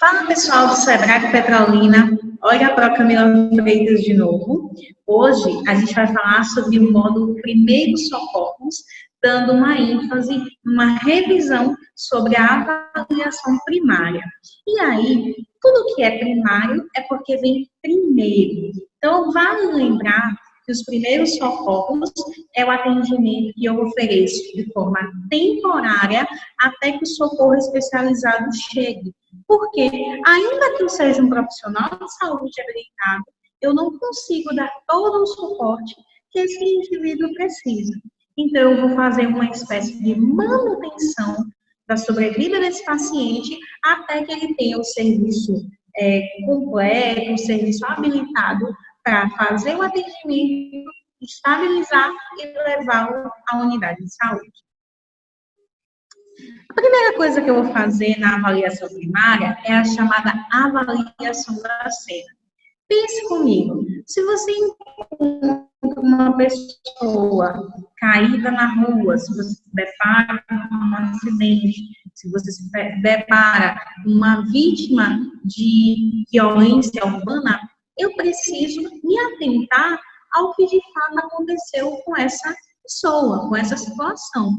Fala pessoal do Sebrae Petrolina, olha para a Camila Freitas de novo. Hoje a gente vai falar sobre o módulo Primeiros Socorros, dando uma ênfase, uma revisão sobre a avaliação primária. E aí, tudo que é primário é porque vem primeiro. Então, vale lembrar que os primeiros socorros é o atendimento que eu ofereço de forma temporária até que o socorro especializado chegue. Porque, ainda que eu seja um profissional de saúde habilitado, eu não consigo dar todo o suporte que esse indivíduo precisa. Então, eu vou fazer uma espécie de manutenção da sobrevida desse paciente até que ele tenha o serviço completo, o serviço habilitado para fazer o atendimento, estabilizar e levá-lo à unidade de saúde. A primeira coisa que eu vou fazer na avaliação primária é a chamada avaliação da cena. Pense comigo, se você encontra uma pessoa caída na rua, se você se depara com um acidente, se você se depara com uma vítima de violência urbana, eu preciso me atentar ao que de fato aconteceu com essa pessoa, com essa situação.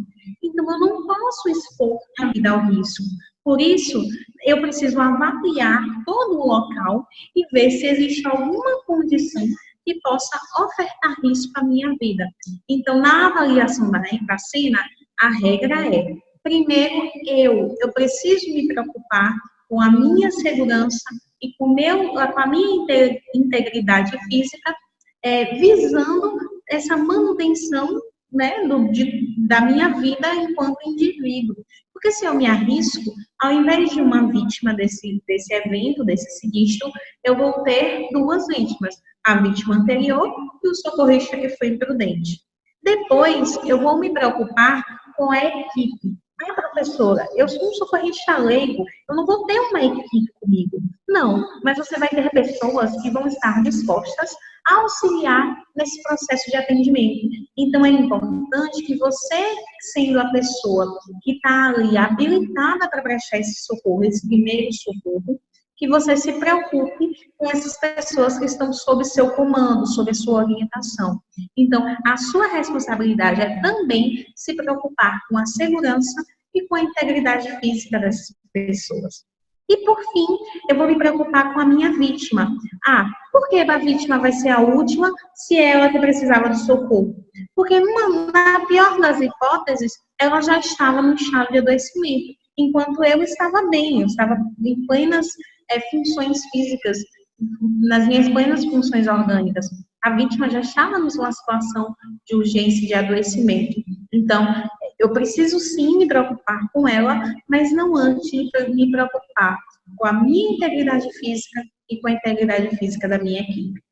Então, eu não posso expor a vida ao risco. Por isso, eu preciso avaliar todo o local e ver se existe alguma condição que possa ofertar risco à minha vida. Então, na avaliação da cena, a regra é, primeiro, eu preciso me preocupar com a minha segurança e com a minha integridade física, visando essa manutenção, né, da minha vida enquanto indivíduo. Porque se eu me arrisco, ao invés de uma vítima desse evento, desse sinistro, eu vou ter duas vítimas. A vítima anterior e o socorrista que foi imprudente. Depois, eu vou me preocupar com a equipe. Professora, eu sou um socorrista leigo, eu não vou ter uma equipe comigo. Não, mas você vai ter pessoas que vão estar dispostas a auxiliar nesse processo de atendimento. Então, é importante que você, sendo a pessoa que está ali habilitada para prestar esse socorro, esse primeiro socorro, que você se preocupe com essas pessoas que estão sob seu comando, sob sua orientação. Então, a sua responsabilidade é também se preocupar com a segurança e com a integridade física dessas pessoas. E, por fim, eu vou me preocupar com a minha vítima. Por que a vítima vai ser a última se é ela que precisava de socorro? Porque, na pior das hipóteses, ela já estava no estado de adoecimento, enquanto eu estava bem, eu estava em plenas funções físicas, nas minhas plenas funções orgânicas. A vítima já estava numa situação de urgência, de adoecimento. Então, eu preciso sim me preocupar com ela, mas não antes de me preocupar com a minha integridade física e com a integridade física da minha equipe.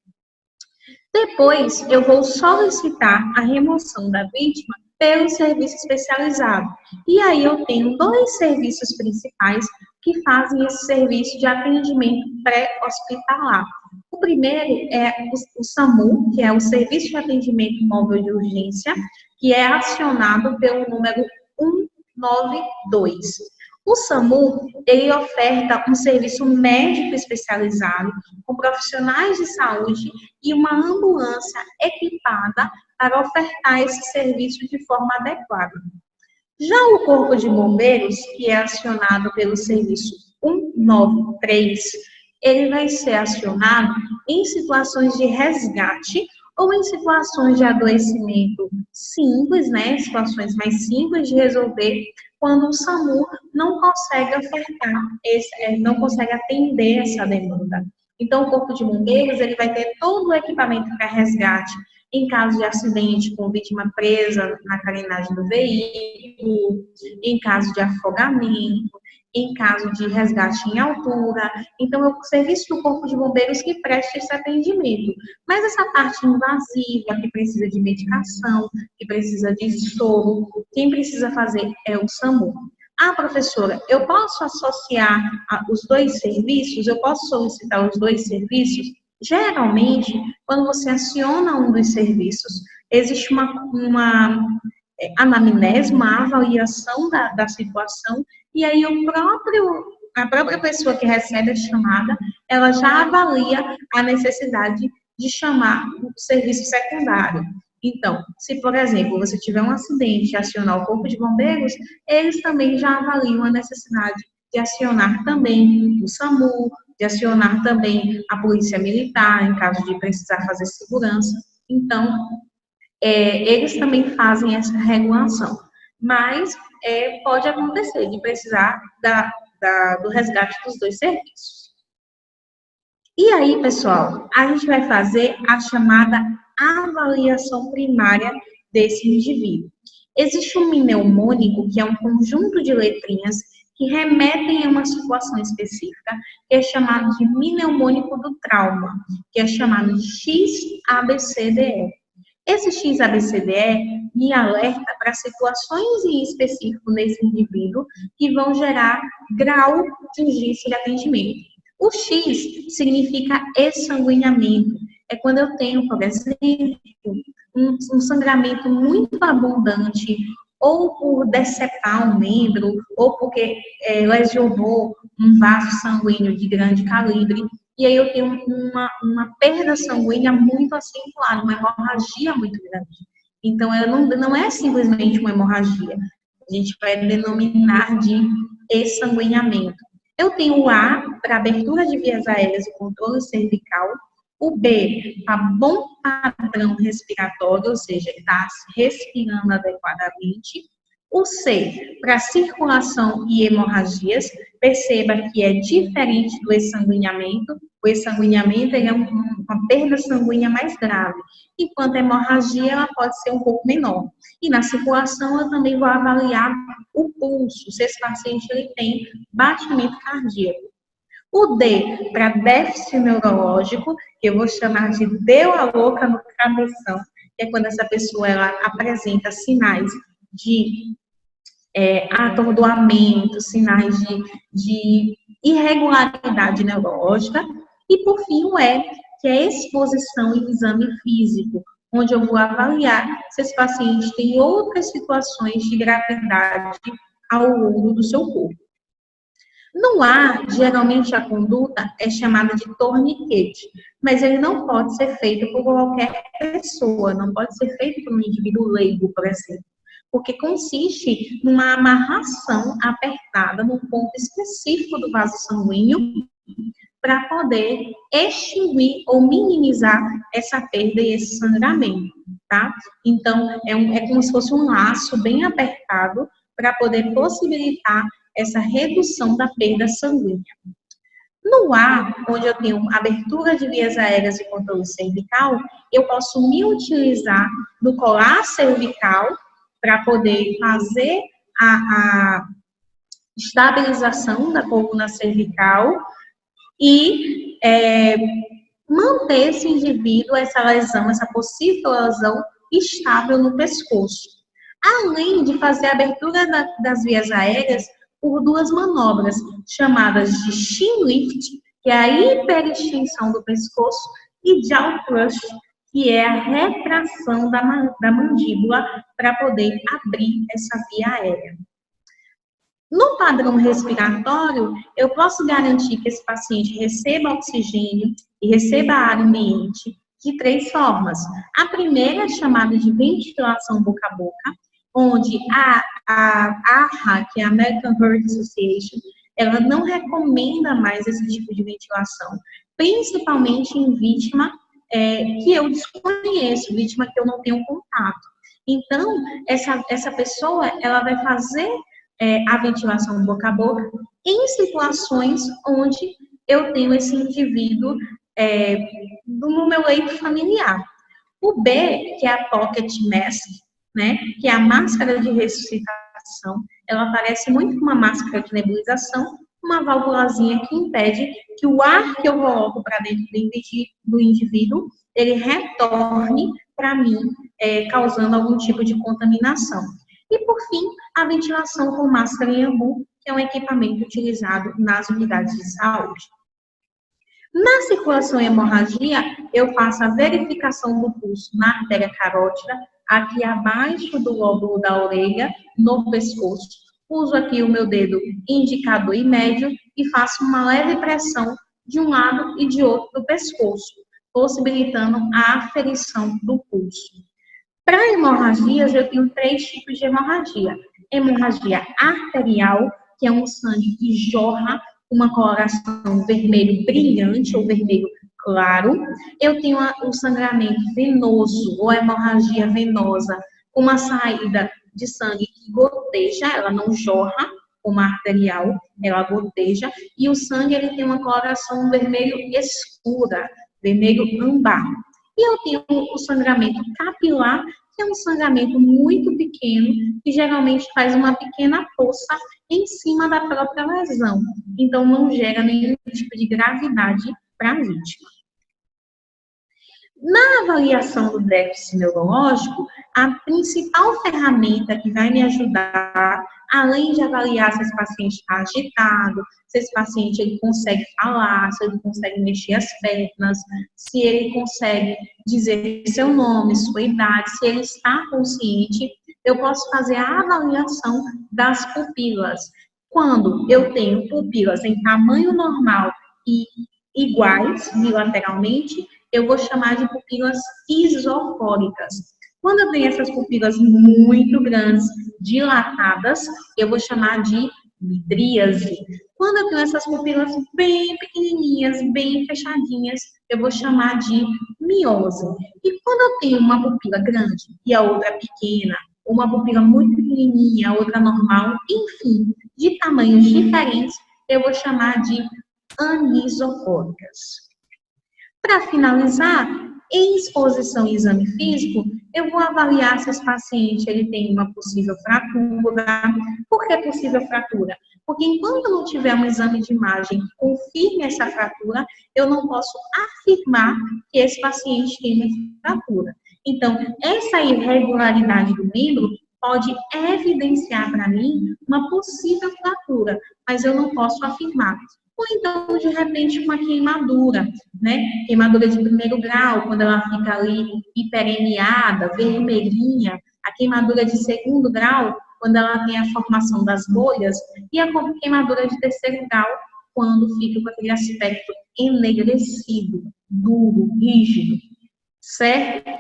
Depois, eu vou solicitar a remoção da vítima pelo serviço especializado. E aí eu tenho dois serviços principais que fazem esse serviço de atendimento pré-hospitalar. O primeiro é o SAMU, que é o Serviço de Atendimento Móvel de Urgência, que é acionado pelo número 192. O SAMU, ele oferta um serviço médico especializado, com profissionais de saúde e uma ambulância equipada para ofertar esse serviço de forma adequada. Já o Corpo de Bombeiros, que é acionado pelo serviço 193, ele vai ser acionado em situações de resgate ou em situações de adoecimento simples, né, situações mais simples de resolver, quando o SAMU não consegue ofertar, não consegue atender essa demanda. Então, o Corpo de Bombeiros, ele vai ter todo o equipamento para resgate em caso de acidente com vítima presa na carenagem do veículo, em caso de afogamento, em caso de resgate em altura. Então, é o serviço do Corpo de Bombeiros que presta esse atendimento. Mas essa parte invasiva, que precisa de medicação, que precisa de soro, quem precisa fazer é o SAMU. Professora, eu posso associar os dois serviços? Eu posso solicitar os dois serviços? Geralmente, quando você aciona um dos serviços, existe uma anamnese, uma avaliação da situação, e aí o próprio a própria pessoa que recebe a chamada, ela já avalia a necessidade de chamar o serviço secundário. Então, se, por exemplo, você tiver um acidente e acionar o Corpo de Bombeiros, eles também já avaliam a necessidade de acionar também o SAMU, de acionar também a Polícia Militar, em caso de precisar fazer segurança. Então, eles também fazem essa regulação. Mas pode acontecer de precisar do resgate dos dois serviços. E aí, pessoal, a gente vai fazer a chamada avaliação primária desse indivíduo. Existe um mnemônico, que é um conjunto de letrinhas que remetem a uma situação específica, que é chamado de mnemônico do trauma, que é chamado de XABCDE. Esse XABCDE me alerta para situações em específico nesse indivíduo que vão gerar grau de urgência de atendimento. O X significa exsanguinhamento. É quando eu tenho, por exemplo, um sangramento muito abundante, ou por decepar um membro, ou porque lesionou um vaso sanguíneo de grande calibre, e aí eu tenho uma perda sanguínea muito acentuada, uma hemorragia muito grande. Então, não é simplesmente uma hemorragia, a gente vai denominar de exsanguinhamento. Eu tenho o A para abertura de vias aéreas e controle cervical, o B para bom padrão respiratório, ou seja, está respirando adequadamente. O C para circulação e hemorragias, perceba que é diferente do exsanguinhamento. O exsanguinhamento é uma perda sanguínea mais grave, enquanto a hemorragia ela pode ser um pouco menor. E na circulação eu também vou avaliar o pulso, se esse paciente ele tem batimento cardíaco. O D para déficit neurológico, que eu vou chamar de deu a louca no cabeção, que é quando essa pessoa ela apresenta sinais de atordoamento, sinais de irregularidade neurológica. E, por fim, o E, que é exposição e exame físico, onde eu vou avaliar se esse paciente tem outras situações de gravidade ao longo do seu corpo. No A, geralmente a conduta é chamada de torniquete, mas ele não pode ser feito por qualquer pessoa, não pode ser feito por um indivíduo leigo, por exemplo, porque consiste numa amarração apertada no ponto específico do vaso sanguíneo para poder extinguir ou minimizar essa perda e esse sangramento, tá? Então, é como se fosse um laço bem apertado para poder possibilitar essa redução da perda sanguínea. No A, onde eu tenho abertura de vias aéreas e controle cervical, eu posso me utilizar do colar cervical para poder fazer a estabilização da coluna cervical e manter esse indivíduo, essa lesão, essa possível lesão estável no pescoço. Além de fazer a abertura das vias aéreas por duas manobras, chamadas de chin lift, que é a hiperextensão do pescoço, e jaw thrust, que é a retração da mandíbula para poder abrir essa via aérea. No padrão respiratório, eu posso garantir que esse paciente receba oxigênio e receba ar ambiente de três formas. A primeira é chamada de ventilação boca a boca, onde a AHA, que é a American Heart Association, ela não recomenda mais esse tipo de ventilação, principalmente em vítima que eu desconheço, vítima que eu não tenho contato. Então, essa pessoa, ela vai fazer a ventilação boca a boca em situações onde eu tenho esse indivíduo no meu leito familiar. O B, que é a pocket mask, né, que é a máscara de ressuscitação, ela parece muito com uma máscara de nebulização, uma válvulazinha que impede que o ar que eu coloco para dentro do indivíduo, ele retorne para mim, causando algum tipo de contaminação. E, por fim, a ventilação com máscara em ambu, que é um equipamento utilizado nas unidades de saúde. Na circulação e hemorragia, eu faço a verificação do pulso na artéria carótida, aqui abaixo do lóbulo da orelha, no pescoço. Uso aqui o meu dedo indicador e médio e faço uma leve pressão de um lado e de outro do pescoço, possibilitando a aferição do pulso. Para hemorragias, eu tenho 3 tipos de hemorragia. Hemorragia arterial, que é um sangue que jorra uma coloração vermelho brilhante ou vermelho claro. Eu tenho o sangramento venoso ou hemorragia venosa, com uma saída de sangue que goteja, ela não jorra, como a arterial, ela goteja, e o sangue ele tem uma coloração vermelho escura, vermelho âmbar. E eu tenho o sangramento capilar, que é um sangramento muito pequeno, que geralmente faz uma pequena poça em cima da própria lesão. Então, não gera nenhum tipo de gravidade para a vítima. Na avaliação do déficit neurológico, a principal ferramenta que vai me ajudar, além de avaliar se esse paciente está agitado, se esse paciente ele consegue falar, se ele consegue mexer as pernas, se ele consegue dizer seu nome, sua idade, se ele está consciente, eu posso fazer a avaliação das pupilas. Quando eu tenho pupilas em tamanho normal e iguais bilateralmente, eu vou chamar de pupilas isofóricas. Quando eu tenho essas pupilas muito grandes, dilatadas, eu vou chamar de midríase. Quando eu tenho essas pupilas bem pequenininhas, bem fechadinhas, eu vou chamar de miose. E quando eu tenho uma pupila grande e a outra pequena, uma pupila muito pequenininha, a outra normal, enfim, de tamanhos diferentes, eu vou chamar de anisofóricas. Para finalizar, em exposição e exame físico, eu vou avaliar se esse paciente ele tem uma possível fratura. Por que possível fratura? Porque enquanto eu não tiver um exame de imagem que confirme essa fratura, eu não posso afirmar que esse paciente tem uma fratura. Então, essa irregularidade do membro pode evidenciar para mim uma possível fratura, mas eu não posso afirmar. Ou então, de repente, uma queimadura, né? Queimadura de 1º grau, quando ela fica ali hiperemiada, vermelhinha. A queimadura de 2º grau, quando ela tem a formação das bolhas. E a queimadura de 3º grau, quando fica com aquele aspecto enegrecido, duro, rígido. Certo?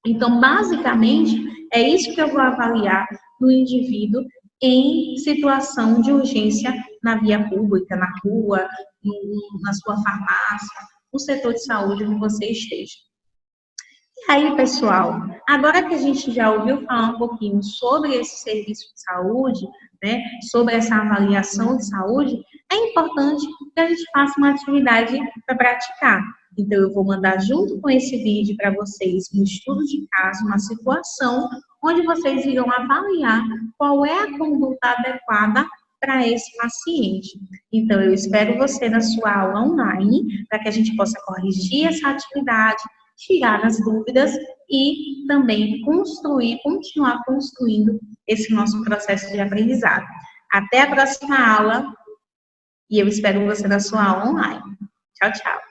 Então, basicamente, é isso que eu vou avaliar no indivíduo em situação de urgência na via pública, na rua, na sua farmácia, no setor de saúde onde você esteja. E aí, pessoal, agora que a gente já ouviu falar um pouquinho sobre esse serviço de saúde, né, sobre essa avaliação de saúde, é importante que a gente faça uma atividade para praticar. Então, eu vou mandar junto com esse vídeo para vocês um estudo de caso, uma situação, onde vocês irão avaliar qual é a conduta adequada para esse paciente. Então, eu espero você na sua aula online, para que a gente possa corrigir essa atividade, tirar as dúvidas e também continuar construindo esse nosso processo de aprendizado. Até a próxima aula e eu espero você na sua aula online. Tchau, tchau.